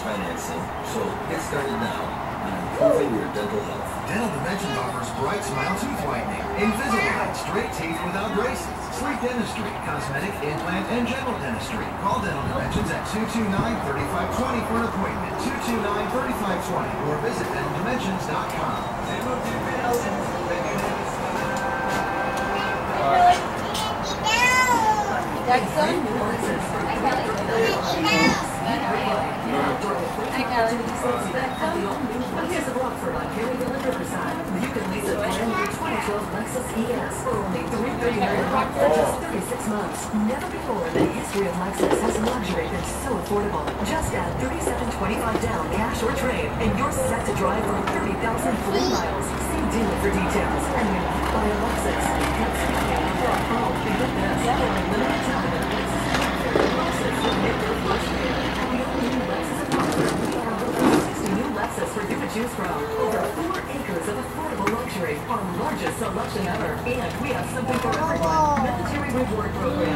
financing, so get started now on improving your dental health. Dental Dimensions offers Bright Smile Tooth Whitening, Invisalign, straight teeth without braces, sleep dentistry, cosmetic, implant, and general dentistry. Call Dental Dimensions at 229-3520 for an appointment, 229-3520, or visit dentaldimensions.com. Here's a Rockford on Perryville and Riverside. You can lease a brand new 2012 Lexus ES for only $339 for just 36 months. Never before in the history of Lexus has luxury been so affordable. Just add $37.25 down, cash or trade, and you're set to drive for 30,000 free miles. See dealer for details. And when you buy a Lexus, it's coming for a home. And get this for a limited time at Lexus will make your flush pay. And the all-new Lexus of Rockford, we have over 60 new Lexus for you to choose from. Over 4 acres of affordable luxury, our largest selection ever. And we have something for everyone. Military Reward Program.